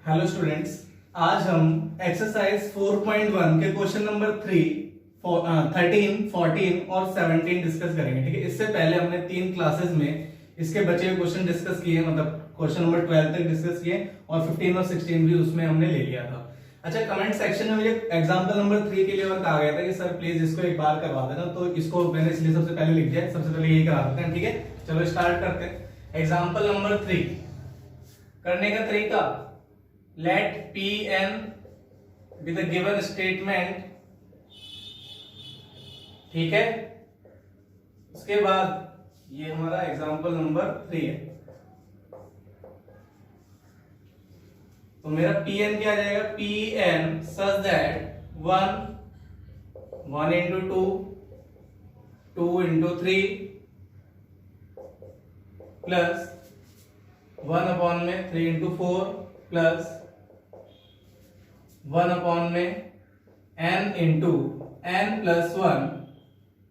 Hello students, आज हम exercise 4.1 के क्वेश्चन नंबर 13, 14 और 17 डिस्कस करेंगे। ठीक है, इससे पहले हमने 3 क्लासेस में इसके बचे हुए क्वेश्चन डिस्कस किए, मतलब क्वेश्चन नंबर 12 तक डिस्कस किए और 15 और 16 भी उसमें हमने ले लिया था। अच्छा, कमेंट सेक्शन में मुझे एग्जांपल नंबर 3 के लिए वर्क आ गया था कि सर प्लीज इसको एक बार करवा देना, तो इसको मैंने इसलिए सबसे पहले लिख दिया। सबसे पहले यही करा देते हैं। ठीक है, चलो स्टार्ट करते हैं। एग्जांपल नंबर 3 करने का तरीका, let Pn be the given statement। ठीक है, उसके बाद ये हमारा एग्जांपल नंबर 3 है। तो मेरा Pn क्या आ जाएगा, Pn such that 1 into 2 2 into 3 plus 1 upon में 3 into 4 प्लस 1 अपॉन में n into n plus 1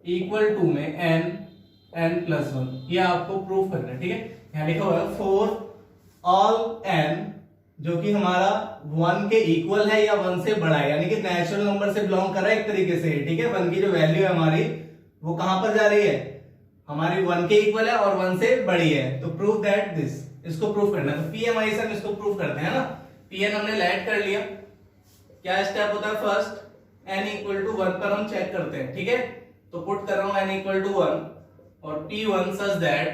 equal to में n प्लस 1। ये आपको प्रूफ करना है। ठीक है, यहां लिखा हुआ है फॉर ऑल n जो कि हमारा 1 के इक्वल है या 1 से बड़ा है, यानी कि नेचुरल नंबर से बिलोंग कर रहा है एक तरीके से। ठीक है, 1 की जो वैल्यू है हमारी वो कहां पर जा रही है, हमारी 1 के इक्वल है और 1 से बड़ी है। तो प्रूव दैट दिस, इसको प्रूफ करना है। तो पीएमआई से हम इसको प्रूफ करते हैं ना। पीएन हमने लेट कर लिया, क्या स्टेप होता है, फर्स्ट n इक्वल टू 1 पर हम चेक करते हैं। ठीक है, तो पुट कर रहा हूं n इक्वल टू 1 और p1 सच दैट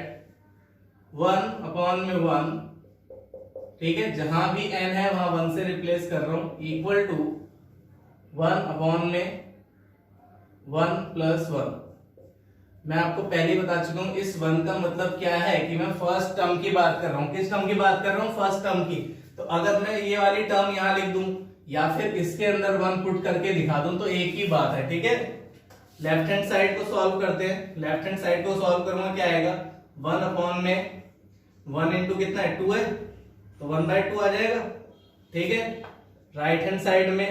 1 अपॉन में 1। ठीक है, जहां भी n है वहां 1 से रिप्लेस कर रहा हूं, इक्वल टू 1 अपॉन में 1 प्लस 1। मैं आपको पहले ही बता चुका हूं इस 1 का मतलब क्या है कि मैं फर्स्ट टर्म की बात कर रहा हूं। किस टर्म की बात कर रहा हूं, फर्स्ट टर्म की। तो अगर मैं ये वाली टर्म यहां लिख दूं या फिर इसके अंदर 1 पुट करके दिखा दूं तो एक ही बात है। ठीक है, लेफ्ट हैंड साइड को सॉल्व करते हैं। लेफ्ट हैंड साइड को सॉल्व करूंगा, क्या आएगा, 1 अपॉन में 1 इंटू कितना है, 2 है, तो 1/2 आ जाएगा। ठीक है, राइट हैंड साइड में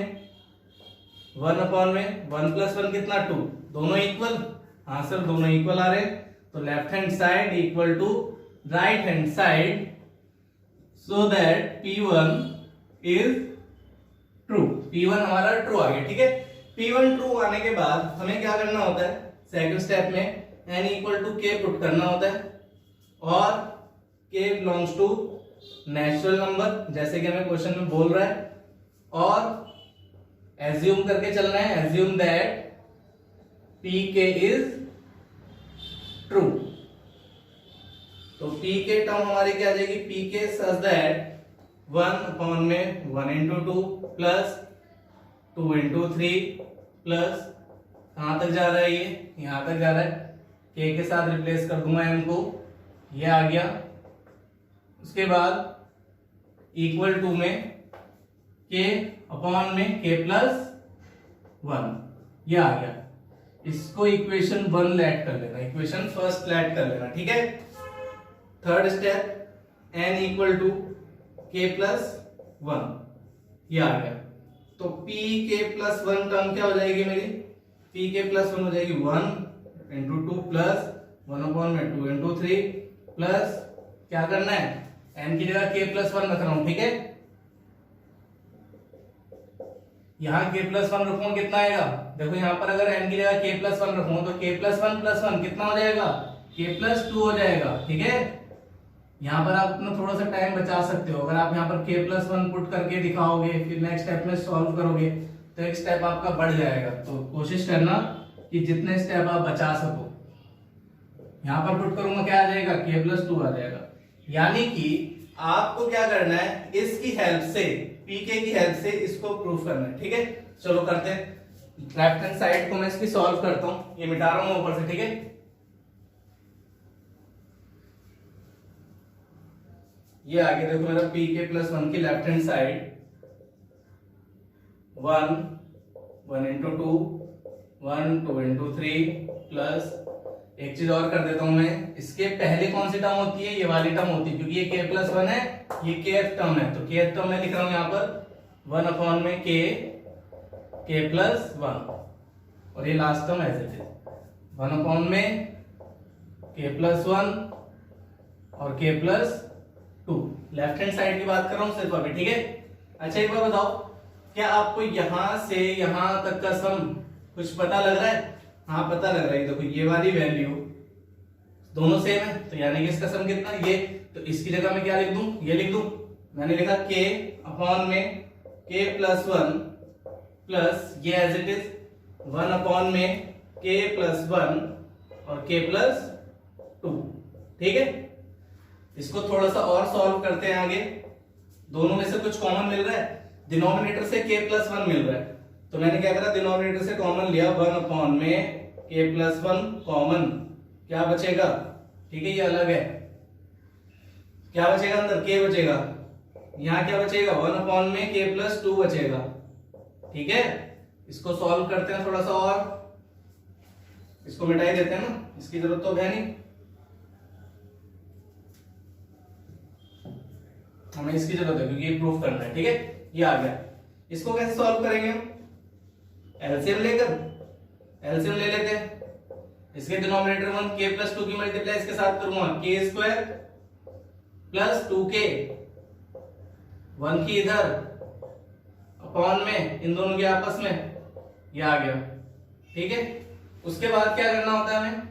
1 अपॉन में 1 प्लस 1 कितना, 2, दोनों इक्वल। हाँ सर, दोनों इक्वल आ रहे, तो left hand side equal to right hand side, so that P1 is true. P1 हमारा ट्रू आ गया। ठीक है, P1 ट्रू आने के बाद हमें क्या करना होता है, सेकंड स्टेप में n equal to k put करना होता है और k belongs to natural number जैसे कि हमें क्वेश्चन में बोल रहा है, और एज्यूम करके चलना है, assume that pk is true. तो pk टर्म हमारी क्या आ जाएगी, pk सच दैट 1 अपॉन में 1 इंटू 2 प्लस 2 इंटू 3 प्लस कहां तक जा रहा है, ये यहां तक जा रहा है, k के साथ रिप्लेस कर दूंगा m को, ये आ गया। उसके बाद इक्वल टू में k अपॉन में k प्लस 1, ये आ गया। इसको इक्वेशन 1 लेट कर लेना, इक्वेशन फर्स्ट लेट कर लेना। ठीक है, third step n equal to k plus 1, ये आ गया। तो pk प्लस 1 टर्म क्या हो जाएगी मेरी, pk प्लस 1 हो जाएगी 1 इंटू 2 प्लस 1 अपॉन में 2 इंटू 3 प्लस क्या करना है, n की जगह k प्लस 1 रख रहा हूं। ठीक है, यहां k प्लस 1 रखूंगा, कितना आएगा, देखो यहां पर अगर n की जगह k प्लस 1 रखूंगा तो k प्लस 1 कितना हो जाएगा, k प्लस 2 हो जाएगा। ठीक है, यहाँ पर आप अपना थोड़ा सा टाइम बचा सकते हो। अगर आप यहाँ पर k प्लस 1 पुट करके दिखाओगे, फिर नेक्स्ट स्टेप में सॉल्व करोगे तो एक स्टेप आपका बढ़ जाएगा। तो कोशिश करना कि जितने स्टेप आप बचा सको। यहाँ पर पुट करूंगा, क्या आ जाएगा, k प्लस 2 आ जाएगा। यानी कि आपको क्या करना है, इसकी हेल्प से, pk की हेल्प से इसको प्रूफ करना है। ठीक है, चलो करते हैं। लेफ्ट हैंड साइड को मैं इसकी सॉल्व करता हूँ, ये मिटा रहा हूँ ऊपर से। ठीक है, ये आगे देखो मेरा pk प्लस 1 की left hand side 1 into 2 1 2 into 3 plus एक चीज और कर देता हूं मैं, इसके पहले कौन सी टर्म होती है, ये वाली टर्म होती है, क्योंकि ये k प्लस 1 है, ये kth टर्म है। तो kth टर्म मैं लिख रहा हूं यहाँ पर 1 अपॉन में k प्लस 1 और ये last term as it is 1 upon में k प्लस 1 और k plus 2। Left hand side की बात कर रहा हूं सिर्फ अभी। ठीक है, अच्छा एक बार बताओ, क्या आपको यहां से यहां तक का सम कुछ पता लग रहा है? हाँ पता लग रहा है। देखो ये वाली वैल्यू दोनों सेम है, तो यानी कि इसका सम कितना ये, तो इसकी जगह मैं क्या लिख दूं, ये लिख दूं। मैंने लिखा k अपॉन में k प्लस 1 प्लस ये एज इट इज 1 अपॉन में k प्लस 1 और k प्लस 2। ठीक है, इसको थोड़ा सा और सॉल्व करते हैं आगे। दोनों में से कुछ कॉमन मिल रहा है, डिनोमिनेटर से k प्लस 1 मिल रहा है, तो मैंने क्या करा, डिनोमिनेटर से कॉमन लिया 1 अपॉन में k प्लस 1 कॉमन, क्या बचेगा, ठीक है ये अलग है, क्या बचेगा अंदर, k बचेगा, यहां क्या बचेगा 1 अपॉन में k प्लस 2 बचेगा। ठीक है, इसको सॉल्व करते हैं थोड़ा सा और, इसको मिटा ही देते हैं ना, इसकी जरूरत तो है नहीं, हमें इसकी जरूरत है क्योंकि ये प्रूफ करना है। ठीक है, ये आ गया। इसको कैसे सॉल्व करेंगे हम, एलसीएम एलसीएम ले लेते हैं। इसके डिनोमिनेटर 1 k प्लस 2 की मल्टीप्लाई इसके साथ करूंगा k स्क्वायर प्लस 2k, 1 की इधर अपॉन में इन दोनों के आपस में, ये आ गया। ठीक है, उसके बाद क्या करना होता है हमें,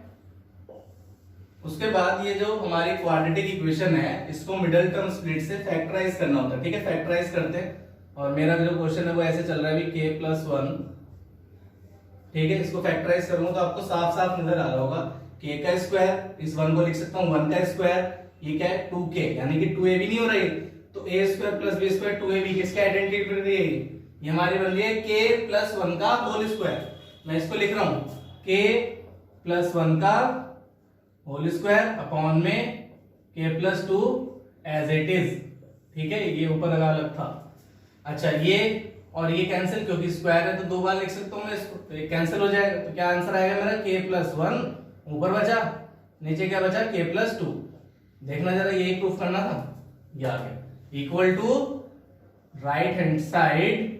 उसके बाद ये जो हमारी क्वाड्रेटिक इक्वेशन है इसको मिडिल टर्म स्प्लिट से फैक्टराइज करना होता है। ठीक है, फैक्टराइज करते हैं, और मेरा जो क्वेश्चन है वो ऐसे चल रहा है अभी k प्लस 1। ठीक है, इसको फैक्टराइज करूंगा तो आपको साफ साफ नजर आ रहा होगा, k का स्क्वायर, इस 1 को लिख सकता हूं 1 का स्क्वायर, ये क्या है 2k, यानी कि 2ab नहीं हो रही, तो a square plus b square 2ab, किसका आइडेंटिटी बन रही है, ये हमारी बन रही है k प्लस 1 का होल स्क्वायर। मैं इसको लिख रहा हूं k प्लस 1 का होल स्क्वायर अपॉन में k plus 2 as it is. ठीक है, ये ऊपर लगा अलग था। अच्छा ये और ये कैंसिल, क्योंकि स्क्वायर है तो दो बार लिख सकता हूं मैं इसको, तो ये कैंसिल हो जाएगा, तो क्या आंसर आएगा मेरा k प्लस 1 ऊपर बचा, नीचे क्या बचा k प्लस 2। देखना जरा, यही प्रूफ करना था, ये आ गया, equal to right hand side.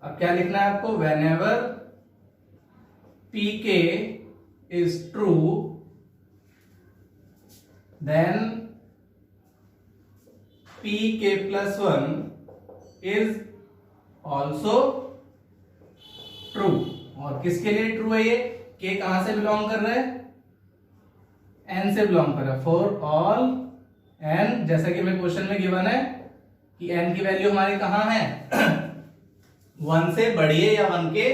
अब क्या लिखना है आपको, whenever pk is true then pk plus 1 is also true। और किसके लिए ट्रू है ये, k कहां से बिलोंग कर रहा है, n से बिलोंग कर रहा है, फॉर ऑल n, जैसा कि मैं क्वेश्चन में गिवन है कि n की वैल्यू हमारी कहां है 1 से बड़ी है या 1 के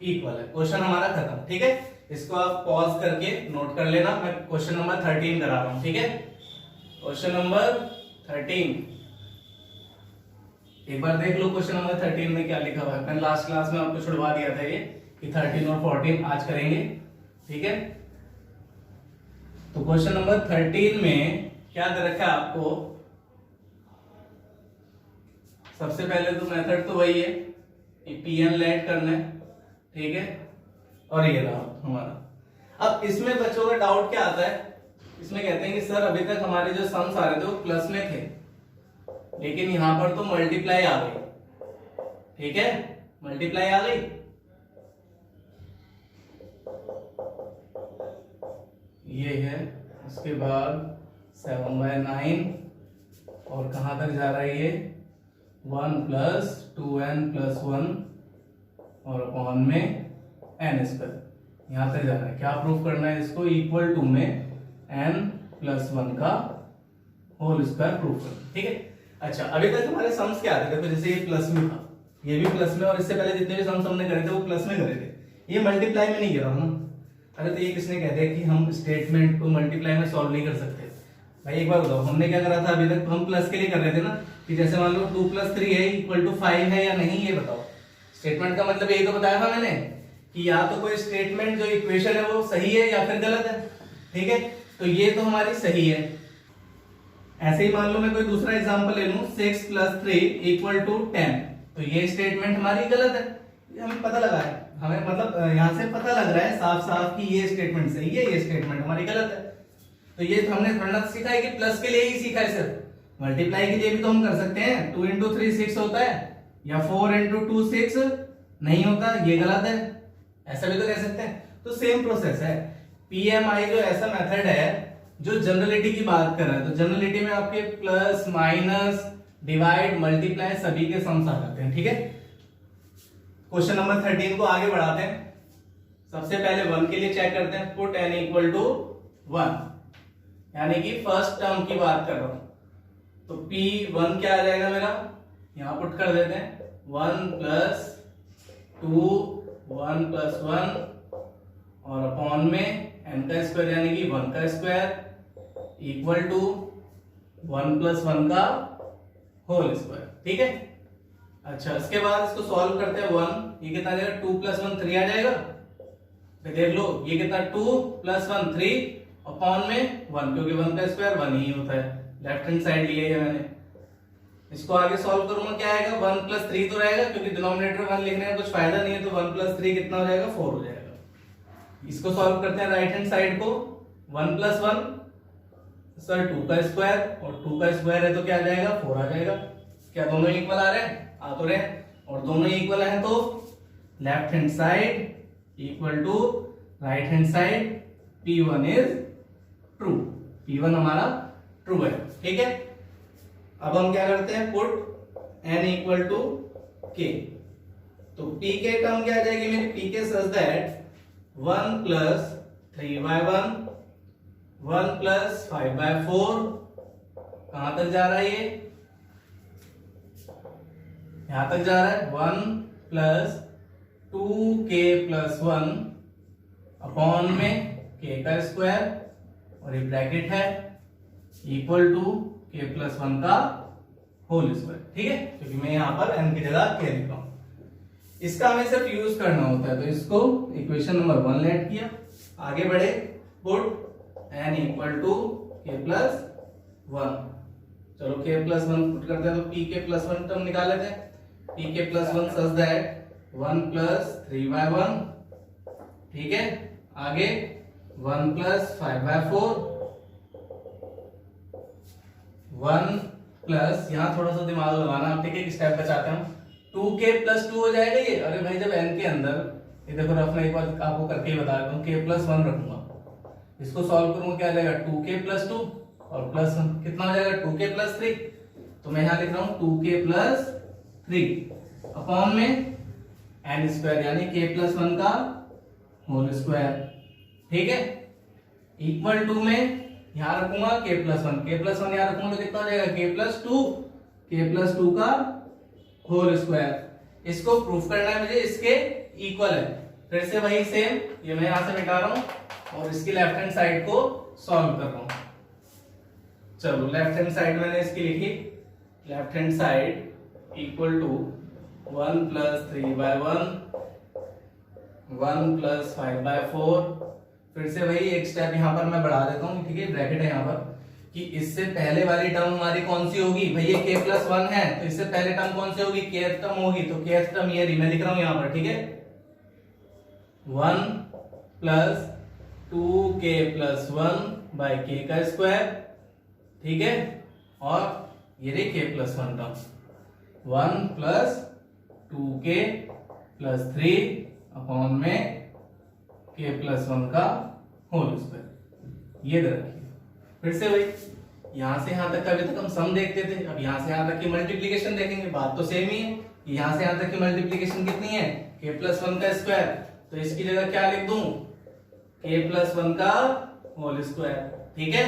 इक्वल है। क्वेश्चन हमारा खत्म। ठीक है, इसको आप पॉज करके नोट कर लेना, मैं क्वेश्चन नंबर 13 करा रहा हूं। ठीक है, क्वेश्चन नंबर 13 एक बार देख लो, क्वेश्चन नंबर 13 में क्या लिखा हुआ है। मैंने लास्ट क्लास में आपको छुड़वा दिया था ये कि 13 और 14 आज करेंगे। ठीक है, तो क्वेश्चन नंबर 13 में क्या दे रखा है आपको, सबसे पहले तो मेथड तो वही है कि pn लेट करना है। ठीक है, और ये रहा हमारा। अब इसमें बच्चों का डाउट क्या आता है, इसमें कहते हैं कि सर अभी तक हमारे जो सम्स आ रहे थे वो प्लस में थे, लेकिन यहां पर तो मल्टीप्लाई आ गई। ठीक है, मल्टीप्लाई आ गई, ये है, उसके बाद 7/9 और कहां तक जा रहा है ये 1 प्लस 2n प्लस 1 और अपॉन में n स्क्वायर, यहां तक जाना है। क्या प्रूफ करना है इसको, इक्वल टू में n प्लस 1 का होल स्क्वायर प्रूफ करना। ठीक है, अच्छा अभी तक हमारे सम्स क्या थे, देखो जैसे ये प्लस में था, ये भी प्लस में, और इससे पहले जितने भी सम्स हमने करे थे वो प्लस में करे थे, ये मल्टीप्लाई में नहीं गिरा ना। अरे तो ये किसने कहते हैं कि हम स्टेटमेंट को मल्टीप्लाई में सॉल्व नहीं कर सकते। भाई एक बार बताओ, हमने क्या करा था अभी तक, हम प्लस के लिए कर रहे थे ना, कि जैसे मान लो 2 + 3 है इक्वल टू 5 है या नहीं, ये बताओ। स्टेटमेंट का मतलब यही तो बताया था मैंने कि या तो कोई स्टेटमेंट जो इक्वेशन है वो सही है या फिर गलत है। ठीक है, तो ये तो हमारी सही है। ऐसे ही मान लो मैं कोई दूसरा एग्जांपल ले लूं, 6 + 3 = 10, तो ये स्टेटमेंट हमारी गलत है, ये हमें पता लगा है, हमें मतलब यहां से पता लग रहा है साफ साफ कि ये स्टेटमेंट सही है, ये स्टेटमेंट हमारी गलत है। तो ये हमने पढ़ना सीखा है कि प्लस के लिए ही सीखा है, सिर्फ मल्टीप्लाई के लिए भी तो हम कर सकते हैं। 2 × 3 6 होता है, या 4 × 2 6 नहीं होता, ये गलत है, ऐसा भी तो कह सकते हैं। तो सेम प्रोसेस है। पीएमआई जो ऐसा मेथड है जो जनरलिटी की बात कर रहा है, तो जनरलिटी में आपके प्लस माइनस डिवाइड मल्टीप्लाई सभी के सम्स आ जाते हैं। ठीक है, क्वेश्चन नंबर 13 को आगे बढ़ाते हैं। सबसे पहले 1 के लिए चेक करते हैं, पुट n इक्वल टू 1, यानी कि फर्स्ट टर्म की बात कर रहा हूं। तो P1 क्या आ जाएगा मेरा, यहां पुट कर देते हैं 1 प्लस 2 1 प्लस 1 और अपॉन में n का स्क्वायर यानी कि 1 का स्क्वायर इक्वल टू 1 प्लस 1 का होल स्क्वायर। ठीक है, अच्छा इसके बाद इसको सॉल्व करते हैं। 1 ये कितना आ जाएगा, 2 प्लस 1 3 आ जाएगा। फिर देख लो ये कितना 2 प्लस 1 3 अपॉन में 1, क्योंकि 1 का स्क्वायर 1 ही होता है। लेफ्ट हैंड साइड लिया है मैंने, इसको आगे सॉल्व करूंगा क्या आएगा, 1 प्लस 3 तो रहेगा, क्योंकि डिनोमिनेटर 1 लिखने में कुछ फायदा नहीं है, तो 1 प्लस 3 कितना हो जाएगा, 4 हो जाएगा। इसको सॉल्व करते हैं राइट हैंड साइड को, 1 प्लस 1 सर 2 का स्क्वायर, और 2 का स्क्वायर है तो क्या आ जाएगा, 4 आ जाएगा। क्या दोनों इक्वल आ रहे हैं, आ तो रहे हैं, और दोनों इक्वल हैं तो left hand side equal to right hand side, P1 is true, P1 हमारा ट्रू है। ठीक है, अब हम क्या करते हैं, put n equal to k। तो p के टर्म क्या आ जाएगी मेरी, p के सच दैट 1 प्लस 3/1 1 प्लस 5/4, कहां तक जा रहा है ये, यहां तक जा रहा है, 1 प्लस 2k प्लस 1 अपॉन में k का स्क्वायर और ये ब्रैकेट है इक्वल टू k प्लस 1 का होल स्क्वायर। ठीक है, क्योंकि मैं यहां पर n की जगह k लिख रहा हूं। इसका हमें सिर्फ यूज करना होता है, तो इसको इक्वेशन नंबर 1 लेट किया, आगे बढ़े, put n equal to k plus 1। चलो k प्लस 1 पुट करते हैं, तो p के प्लस 1 टर्म निकाल लेते हैं। p के प्लस 1 सच दैट 1 प्लस 3/1, ठीक है, आगे 1 प्लस 5/4, 1 प्लस, यहां थोड़ा सा दिमाग लगाना, ठीक है, स्टेप बचाते हैं। 2k प्लस 2 हो जाएगा ये, अरे भाई जब n के अंदर, ये देखो रफ में एक बार आपको करके ही बता देता हूं, k प्लस 1 रखूंगा, इसको सॉल्व करूंगा क्या आ जाएगा, 2k प्लस 2 और प्लस 1 कितना हो जाएगा, 2k प्लस 3। तो मैं यहां लिख रहा हूं 2k प्लस 3 अपॉन में n स्क्वायर यानी k प्लस 1 का होल स्क्वायर। ठीक है, इक्वल टू में यहां रखूंगा k प्लस 1, k प्लस 1 यहां रखूंगा तो कितना हो जाएगा, k प्लस 2 का होल स्क्वायर। इसको प्रूफ करना है मुझे, इसके इक्वल है। फिर से वही सेम, ये मैं यहां से मिटा रहा हूं और इसकी लेफ्ट हैंड साइड को सॉल्व कर रहा हूं। चलो लेफ्ट हैंड साइड मैंने इसकी लिखी, left hand side equal to 1 plus 3/1 1 plus 5/4। फिर से वही एक स्टेप यहां पर मैं बढ़ा देता हूं, ठीक है, ब्रैकेट है यहां पर, कि इससे पहले वाली टर्म हमारी कौन सी होगी, भाई ये k प्लस 1 है तो इससे पहले टर्म कौन सी होगी, kth टर्म होगी, तो kth टर्म ये मैं लिख रहा हूं यहां पर। ठीक है, 1 plus 2k plus 1 by k का स्क्वायर, ठीक है, और ये रही k plus 1 term, 1 plus 2k plus 3 upon में k प्लस 1 का होल स्क्वायर। ये दे रखिए। फिर से वही, यहां से यहां तक का अभी तक हम सम देखते थे, अब यहां से यहां तक की मल्टीप्लीकेशन देखेंगे। बात तो सेम ही है, यहां से यहां तक की मल्टीप्लीकेशन कितनी है, k प्लस 1 का स्क्वायर, तो इसकी जगह क्या लिख दूं, k प्लस 1 का होल स्क्वायर। ठीक है,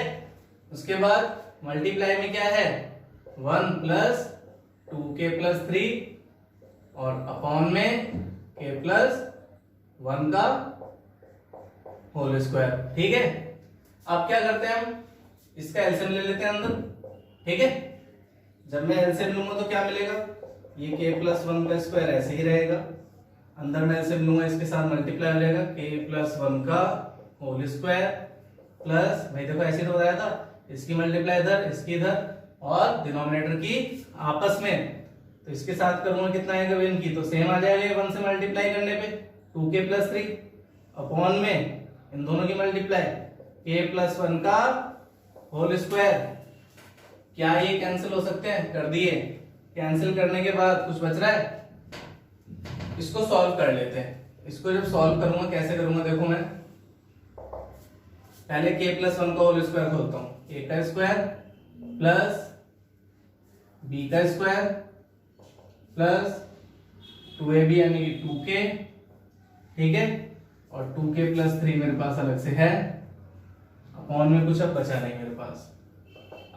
उसके बाद मल्टीप्लाई में क्या है, 1 प्लस 2k प्लस 3 और अपॉन में k प्लस 1 का होल स्क्वायर। ठीक है, अब क्या करते हैं हम, इसका एलसीएम ले लेते हैं अंदर। ठीक है, जब मैं एलसीएम लूंगा तो क्या मिलेगा, ये k प्लस 1 का स्क्वायर ऐसे ही रहेगा, अंदर मैं एलसीएम लूंगा इसके साथ मल्टीप्लाई हो जाएगा, k प्लस 1 का होल स्क्वायर प्लस, भाई देखो ऐसे तो बताया था, इसकी मल्टीप्लाई इधर, इसकी इधर, और डिनोमिनेटर की आपस में, तो इसके साथ करूंगा कितना आएगा इनकी, तो सेम आ जाएगा 1 से मल्टीप्लाई करने पे 2k प्लस 3 अपॉन में इन दोनों की मल्टीप्लाई k प्लस 1 का होल स्क्वायर। क्या ये कैंसिल हो सकते हैं, कर दिए। कैंसिल करने के बाद कुछ बच रहा है, इसको सॉल्व कर लेते हैं। इसको जब सॉल्व करूंगा कैसे करूंगा, देखो मैं पहले k प्लस 1 का होल स्क्वायर खोलता हूं, k का स्क्वायर प्लस बी का स्क्वायर प्लस 2ab यानी कि 2k, ठीक है, और 2k प्लस 3 मेरे पास अलग से है, अपॉन में कुछ अब बचा नहीं मेरे पास।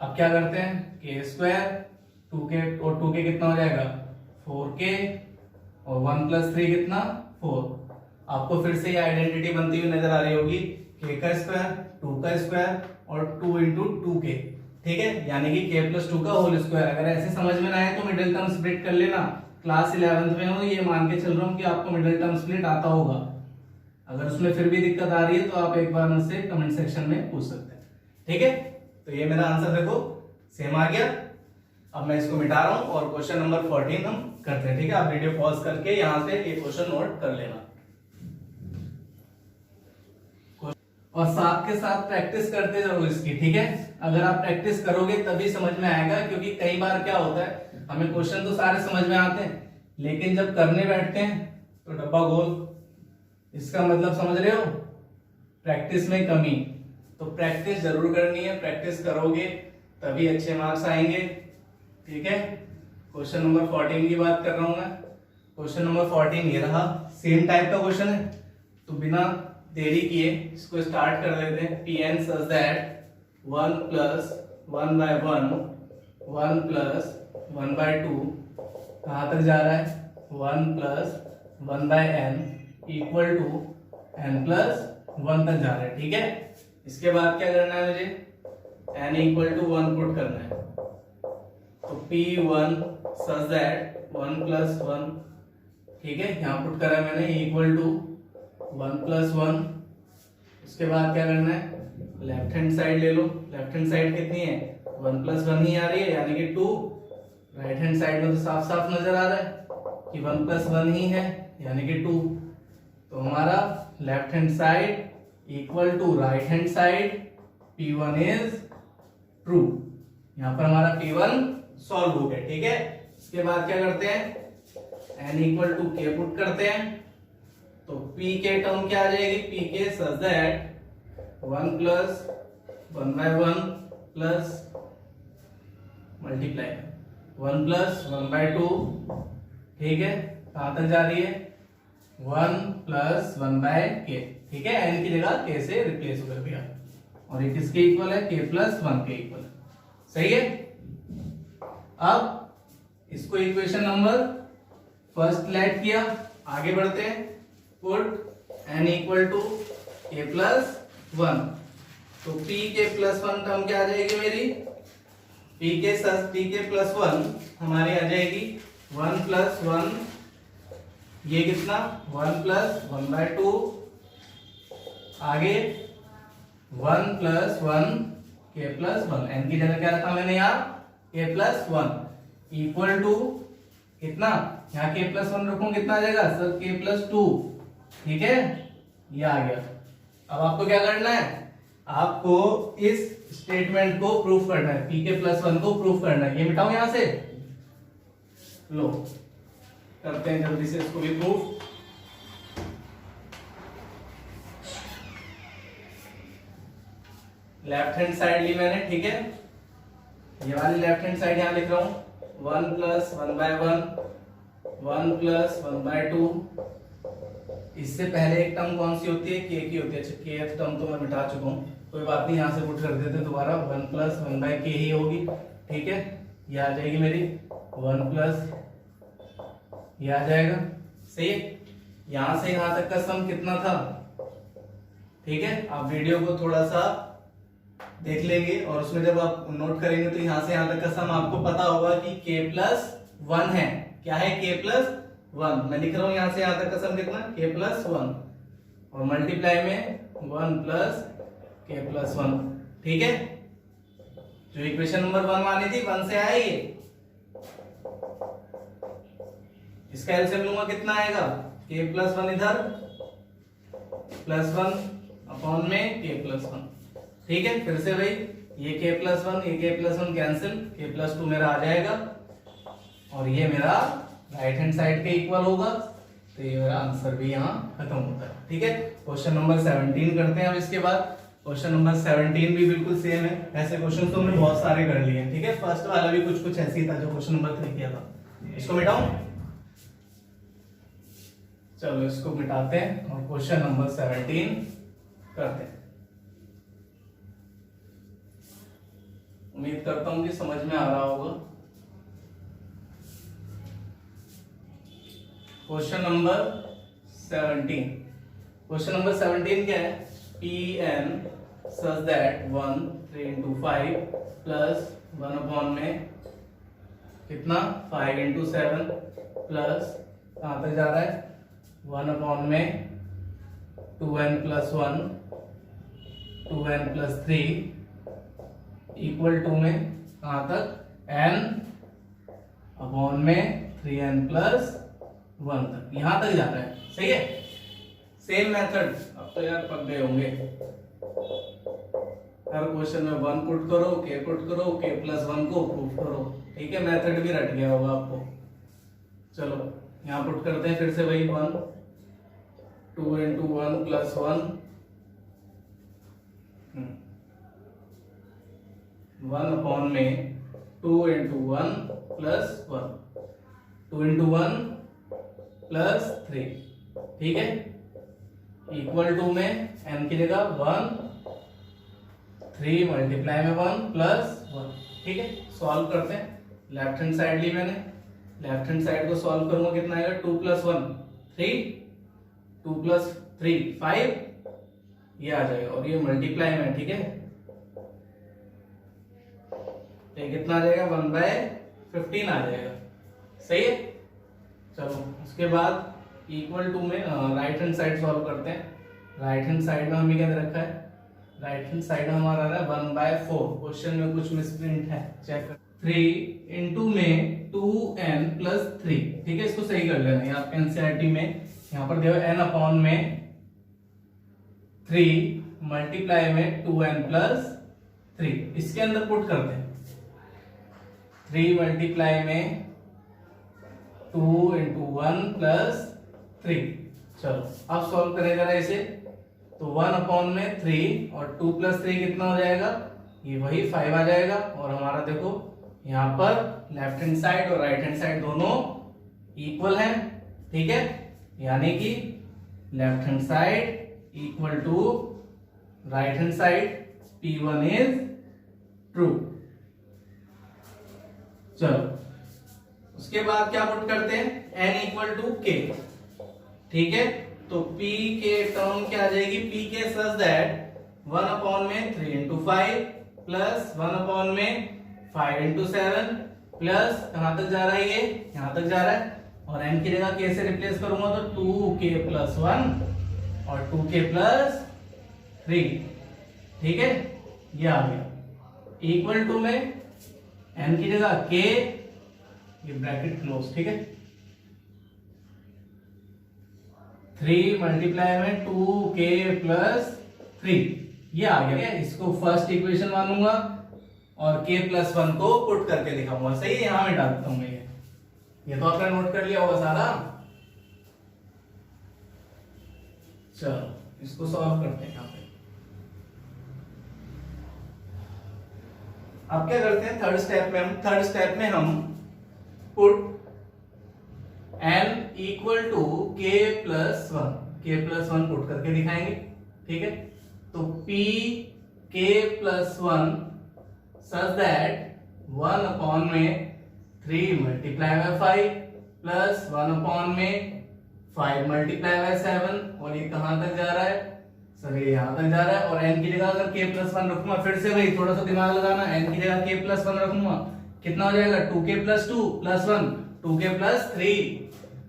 अब क्या करते हैं, के स्क्वायर 2k और 2k कितना हो जाएगा 4k, और 1 प्लस 3 कितना 4। आपको फिर से ये आइडेंटिटी बनती हुई नजर आ रही होगी, k का स्क्वायर 2 का स्क्वायर और 2 इंटू 2k, ठीक है, यानी कि k प्लस 2 का होल स्क्वायर। अगर ऐसे समझ में ना आए तो मिडिल टर्म स्प्लिट कर लेना। क्लास 11th में हो, ये मान के चल रहा हूँ कि आपको मिडिल टर्म स्प्लिट आता होगा। अगर उसमें फिर भी दिक्कत आ रही है तो आप एक बार मुझसे कमेंट सेक्शन में पूछ सकते हैं, ठीक है। तो ये मेरा आंसर देखो सेम आ गया। अब मैं इसको मिटा रहा हूं और क्वेश्चन नंबर 14 हम करते हैं, ठीक है। आप वीडियो पॉज करके यहां से ये क्वेश्चन नोट कर लेना और साथ के साथ प्रैक्टिस करते जाओ इसकी, ठीक है। अगर आप प्रैक्टिस करोगे तभी समझ में आएगा, क्योंकि कई बार क्या होता है, हमें क्वेश्चन तो सारे समझ में आते हैं, लेकिन जब करने बैठते हैं तो डब्बा गोल। इसका मतलब समझ रहे हो, प्रैक्टिस में कमी। तो प्रैक्टिस जरूर करनी है, प्रैक्टिस करोगे तभी अच्छे मार्क्स आएंगे, ठीक है। क्वेश्चन नंबर 14 की बात कर रहा हूं मैं। क्वेश्चन नंबर 14 ये रहा, सेम टाइप का क्वेश्चन है, तो बिना देरी किए इसको स्टार्ट कर लेते हैं। Pn such that 1 plus 1 by 1 1 plus 1 by 2 कहाँ तक जा रहा है, 1 plus 1 by n equal to n plus 1 तक जा रहा है, ठीक है। इसके बाद क्या करना है मुझे, n इक्वल टू 1 पुट करना है। तो P1 such that 1 plus 1, ठीक है, यहाँ पुट करा मैंने इक्वल टू 1 plus 1। उसके बाद क्या करना है, लेफ्ट हैंड साइड ले लो। लेफ्ट हैंड साइड कितनी है, 1 plus 1 ही आ रही है, यानी कि 2। राइट हैंड साइड में तो साफ साफ नजर आ रहा है कि 1 plus 1 ही है, यानी कि 2। तो हमारा left hand side equal to right hand side, P1 is true. यहाँ पर हमारा P1 सॉल्व हो गया, ठीक है। इसके बाद क्या करते हैं, n equal to k put करते हैं। तो p के टर्म क्या आ जाएगी, p के such that 1 plus 1 by 1 plus multiply 1 plus 1 by 2, ठीक है, कहां तक जा रही है, 1 plus 1 by k, ठीक है। n की जगह k से रिप्लेस कर दिया, और ये किसके इक्वल है, k plus 1 के इक्वल, सही है। अब इसको इक्वेशन नंबर फर्स्ट लेट किया, आगे बढ़ते हैं। Put n equal to k plus 1, तो p के प्लस 1 टर्म क्या आ जाएगी मेरी, p के प्लस 1 हमारी आ जाएगी 1 प्लस 1, ये कितना 1 प्लस 1 by 2, आगे 1 प्लस 1 k प्लस 1, n की जगह क्या रखा मैंने यहाँ k प्लस 1 इक्वल टू कितना, यहाँ k प्लस 1 रखूं कितना आ जाएगा सर, k प्लस 2, ठीक है, ये आ गया। अब आपको क्या करना है, आपको इस स्टेटमेंट को प्रूफ करना है, p के प्लस 1 को प्रूफ करना है। ये मिटाओ यहां से, लो करते हैं जल्दी से इसको भी प्रूफ। लेफ्ट हैंड साइड ली मैंने, ठीक है, ये वाली लेफ्ट हैंड साइड यहां लिख रहा हूं, 1 प्लस 1 by 1 1 प्लस 1 by 2। इससे पहले एक टर्म कौन सी होती है, k की होती है। अच्छा, kth टर्म तो मैं मिटा चुका हूँ, कोई बात नहीं, यहाँ से पुट कर देते दोबारा, 1 प्लस 1 by k ही होगी, ठीक है। ये आ जाएगी मेरी 1 प्लस, ये आ जाएगा, सही है। यहाँ से यहाँ तक का सम कितना था, ठीक है। आप वीडियो को थोड़ा सा देख लेंगे और उसमें जब आप नोट करेंगे तो यहाँ से यहाँ तक का सम आपको पता होगा कि k प्लस 1 है। क्या है, k प्लस 1, मैं लिख रहा हूं यहां से यहां तक का सम कितना, k प्लस 1, और मल्टीप्लाई में 1 प्लस k प्लस 1, ठीक है। जो इक्वेशन नंबर 1 मानी थी 1 से आए ये, इसका एलसीएम लूंगा कितना आएगा, k प्लस 1 इधर प्लस 1 अपॉन में k प्लस 1, ठीक है। फिर से भाई ये k प्लस 1 ये k plus 1 cancel, k plus 2 मेरा आ जाएगा, और ये मेरा राइट हैंड साइड के इक्वल होगा, तो ये मेरा आंसर भी यहाँ खत्म होता है, ठीक है। क्वेश्चन नंबर 17 करते हैं अब इसके बाद। क्वेश्चन नंबर 17 भी बिल्कुल सेम है। ऐसे क्वेश्चन तो हमने बहुत सारे कर लिए हैं, ठीक है। फर्स्ट वाला भी कुछ कुछ ऐसे ही था जो क्वेश्चन नंबर 3 किया था। इसको मिटाऊं? चलो इसको मिटाते हैं और क्वेश्चन नंबर 17 करते हैं। उम्मीद करता हूं कि समझ में आ रहा होगा। Question number 17। क्वेश्चन नंबर 17 क्या है? Pn such that 1 3 into 5 plus 1 upon में कितना 5 into 7 प्लस कहाँ तक जा रहा है 1 upon में 2n plus 1 2n plus 3 equal to में कहाँ तक n अपॉन में 3n plus 1 तक, यहां तक जा रहा है। सही है। Same method. अब तो यार पक गए होंगे। हर क्वेश्चन में 1 पुट करो, k पुट करो, k plus 1 को प्रूफ करो, ठीक है। मेथड भी रट गया होगा आपको। चलो यहां पुट करते हैं फिर से वही 1 2 into 1 plus 1 1 अपॉन में 2 into 1 plus 1 2 into 1 प्लस 3, ठीक है। इक्वल टू में n की जगह 1 3 मल्टीप्लाई में 1 प्लस 1, ठीक है। सॉल्व करते हैं। लेफ्ट हैंड साइड ली मैंने, लेफ्ट हैंड साइड को सॉल्व करूंगा कितना आएगा 2 plus 1 3 2 plus 3 5 ये आ जाएगा और ये मल्टीप्लाई में, ठीक है। ये कितना आ जाएगा 1/15 आ जाएगा। सही है। चलो उसके बाद इक्वल टू में राइट हैंड साइड सॉल्व करते हैं। राइट हैंड साइड में हमें क्या दे रखा है? राइट हैंड साइड में हमारा आ रहा है 1/4। क्वेश्चन में कुछ मिसप्रिंट है, चेक कर। 3 इनटू में 2n plus 3, ठीक है। इसको सही कर लेना। यहाँ पे एनसीईआरटी में यहाँ पर दिया n अपॉन में 3 मल्टीप्लाई में 2n plus 3, इसके अंदर पुट करते हैं। 3 मल्टीप्लाई में 2 into 1 plus 3। चलो अब सॉल्व करेगा इसे तो 1 अपॉन में 3 और 2 plus 3 कितना हो जाएगा? ये वही 5 आ जाएगा। और हमारा देखो यहाँ पर लेफ्ट हैंड साइड और राइट हैंड साइड दोनों इक्वल हैं, ठीक है। यानी कि left hand side equal to right hand side, P1 is true. चलो उसके बाद क्या पुट करते हैं? n इक्वल टू k, ठीक है। तो p के टर्म क्या आ जाएगी? p के सच दैट 1 अपॉन में 3 into 5 प्लस 1 अपॉन में 5 into 7 प्लस कहां तक जा रहा है? ये यहां तक जा रहा है। और n की जगह k से रिप्लेस करूंगा तो 2k plus 1 और 2k plus 3, ठीक है। ये आ गया इक्वल टू में n की जगह k, ये ब्रैकेट क्लोज, ठीक है। 3 मल्टीप्लाई में 2k plus 3 ये आ गया। इसको फर्स्ट इक्वेशन मानूंगा और k plus 1 को पुट करके दिखाऊंगा। सही है। यहां में डालता हूं मैं ये तो आपने नोट कर लिया होगा सारा। चलो इसको सॉल्व करते हैं यहाँ पे। अब क्या करते हैं? थर्ड स्टेप में हम put n equal to k plus 1 put करके दिखाएंगे, ठीक है। तो p k plus 1 such that 1 upon में 3 मल्टीप्लाई बाय 5 प्लस 1 अपॉन में 5 मल्टीप्लाई बाय 7 और ये कहां तक जा रहा है? सर ये यहां तक जा रहा है। और n की जगह अगर k plus 1 रखूंगा, फिर से वही थोड़ा सा दिमाग लगाना, n की जगह k plus 1 रखूंगा कितना हो जाएगा? 2k plus 2 plus 1 2k plus 3,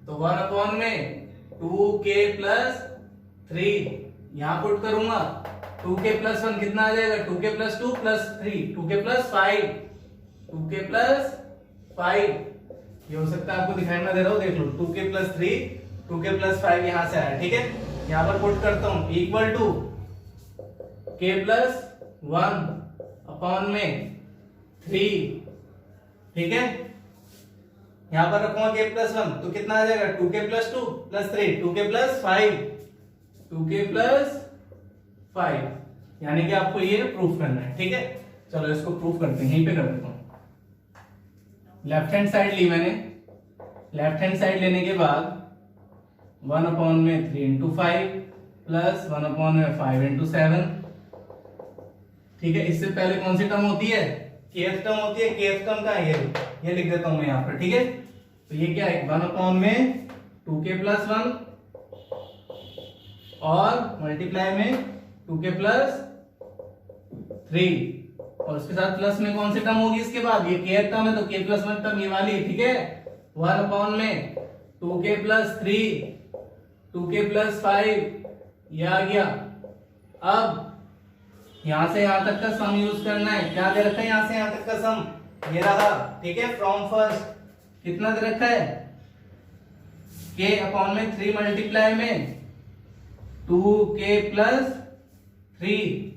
तो 1 अपॉन में 2k plus 3 यहां पुट करूंगा 2k plus 1 कितना आ जाएगा? 2k plus 2 plus 3 2k plus 5 2k plus 5 ये हो सकता है आपको दिखाई ना दे रहा हो, देख लो 2k plus 3 2k plus 5 यहां से आया, ठीक है। यहां पर पुट करता हूं equal to k plus 1 upon में 3, ठीक है। यहां पर रखूंगा k plus 1 तो कितना आ जाएगा? 2k plus 2 plus 3 2k plus 5 2k plus 5 यानी कि आपको ये प्रूफ करना है, ठीक है। चलो इसको प्रूफ करते हैं, यहीं पे कर देता हूं। लेफ्ट हैंड साइड ली मैंने, लेफ्ट हैंड साइड लेने के बाद 1/3 इंटू 5 प्लस 1/5 इंटू 7, ठीक है। इससे पहले कौन सी टर्म होती है, केएफ टर्म होती है। केएफ टर्म का ये लिख देता हूं मैं यहाँ पर, ठीक है। तो ये क्या है, 1/2k प्लस 1 और मल्टीप्लाई में 2k प्लस 3, और उसके साथ प्लस में कौन सी टर्म होगी इसके बाद, ये केएफ टर्म है तो k प्लस 1 टर्म ये वाली, ठीक है। 1/2k प्लस 3 2k प्लस 5 ये आ गया। अब यहां से यहां तक का सम यूज करना है। क्या दे रखा है यहां से यहां तक का सम, ये रहा, ठीक है। फ्रॉम फर्स्ट कितना दे रखा है, k/3 मल्टीप्लाई में 2k प्लस 3,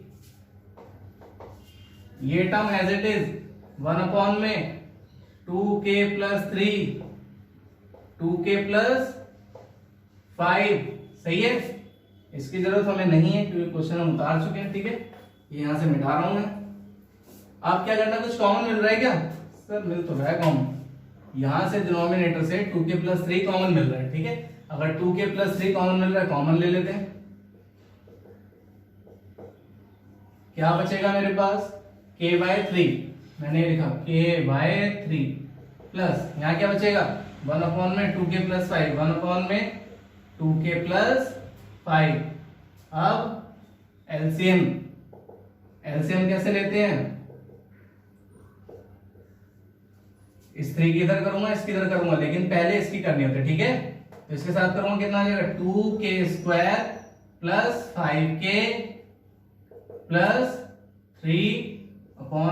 ये term as it is 1/2k plus 3 2k plus 5, सही है। इसकी जरूरत हमें नहीं है क्योंकि क्वेश्चन हम उतार चुके हैं, ठीक है। ये यहां से मिटा रहा हूं मैं। आप क्या करना, कुछ कॉमन मिल रहा है क्या, सर मिल तो रहा है कॉमन, यहां से डिनोमिनेटर से 2k प्लस 3 कॉमन मिल रहा है, ठीक है। अगर 2k प्लस 3 कॉमन मिल रहा है, कॉमन ले लेते हैं। क्या बचेगा मेरे पास, k/3, मैंने लिखा k/3 प्लस यहां क्या बचेगा 1/2k प्लस 5 1/2k प्लस 5। अब एलसीएम कैसे लेते हैं, इस 3 की इधर करूंगा, इसकी इधर करूंगा, लेकिन पहले इसकी करनी होती है, ठीक है। तो इसके साथ करूंगा, कितना आ जाएगा 2k² प्लस 5k प्लस 3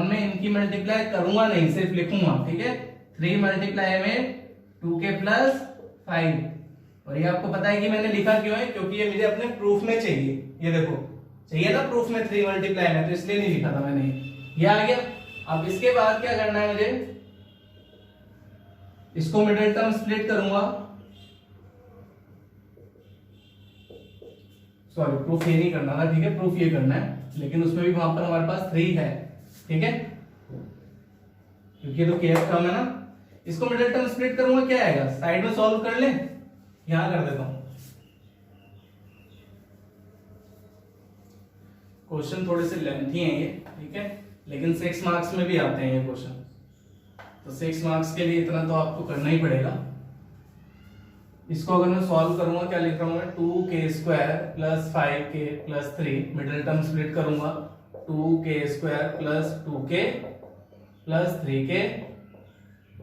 में इनकी मल्टीप्लाई करूंगा नहीं, सिर्फ लिखूंगा, ठीक है। 3 मल्टीप्लाई में 2k प्लस 5, और ये आपको पता है कि मैंने लिखा क्यों है, क्योंकि ये मुझे अपने प्रूफ में चाहिए। ये देखो चाहिए ना प्रूफ में 3 मल्टीप्लाई में, तो इसलिए नहीं लिखा था मैंने, ये आ गया। अब इसके बाद क्या करना है मुझे, इसको मिडिल टर्म स्प्लिट करूंगा, सॉरी प्रूफ ये नहीं करना था, ठीक है, प्रूफ ये करना है, लेकिन उसमें भी वहां पर हमारे पास 3 है, ठीक है, क्योंकि तो केएफ टर्म है ना। इसको मिडिल टर्म स्प्लिट करूंगा, क्या आएगा, साइड में सॉल्व कर ले, यहां कर देता हूं। क्वेश्चन थोड़े से लेंथी हैं ये, ठीक है, लेकिन 6 मार्क्स में भी आते हैं ये क्वेश्चन, तो 6 मार्क्स के लिए इतना तो आपको करना ही पड़ेगा। इसको अगर मैं सॉल्व करूंगा, क्या लिख रहा हूं मैं, 2k² plus 5k plus 3, middle term split करूंगा, 2k² plus 2k plus 3k,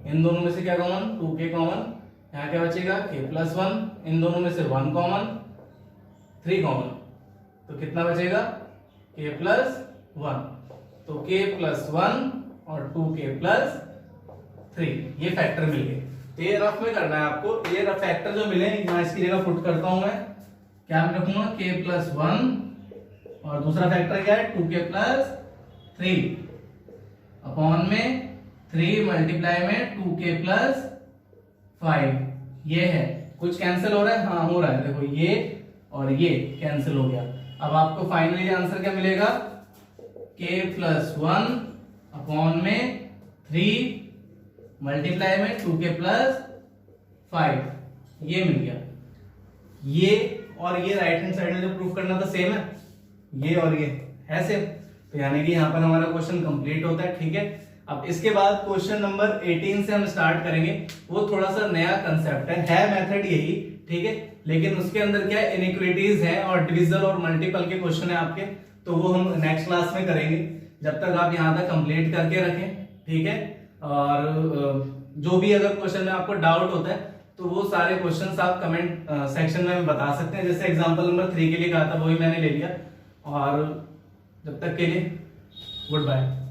इन दोनों में से क्या कॉमन, 2k कॉमन, यहाँ क्या बचेगा k प्लस 1, इन दोनों में से 1 कॉमन, 3 कॉमन, तो कितना बचेगा k प्लस 1, तो k प्लस 1 और 2k प्लस 3, ये फैक्टर मिल गए। तो ये रफ में करना है आपको, ये रफ फैक्टर जो मिले यहाँ इसकी जगह पुट करता हूं मैं, क्या रखूंगा k प्लस 1 और दूसरा फैक्टर क्या है 2k प्लस 3 अपॉन में 3 मल्टीप्लाई में 2k प्लस 5, ये है। कुछ कैंसिल हो रहा है, हाँ हो रहा है, देखो ये और ये कैंसिल हो गया। अब आपको फाइनली आंसर क्या मिलेगा, k प्लस 1 अपॉन में 3 मल्टीप्लाई में 2k प्लस 5, ये मिल गया। ये और ये राइट हैंड साइड में जो प्रूफ करना था सेम है, ये और ये है सेम, तो यानी कि यहाँ पर हमारा क्वेश्चन कंप्लीट होता है, ठीक है। अब इसके बाद क्वेश्चन नंबर 18 से हम स्टार्ट करेंगे, वो थोड़ा सा नया कंसेप्ट है मेथड यही, ठीक है, लेकिन उसके अंदर क्या है, इनइक्वालिटीज है और डिविजन और मल्टीपल के क्वेश्चन है आपके, तो वो हम नेक्स्ट क्लास में करेंगे। जब तक आप यहाँ तक कंप्लीट करके रखें, ठीक है। और जो भी अगर क्वेश्चन में आपको डाउट होता है तो वो सारे क्वेश्चंस आप कमेंट सेक्शन में बता सकते हैं। जैसे एग्जांपल नंबर 3 के लिए कहा था, वही मैंने ले लिया। और जब तक के लिए गुड बाय।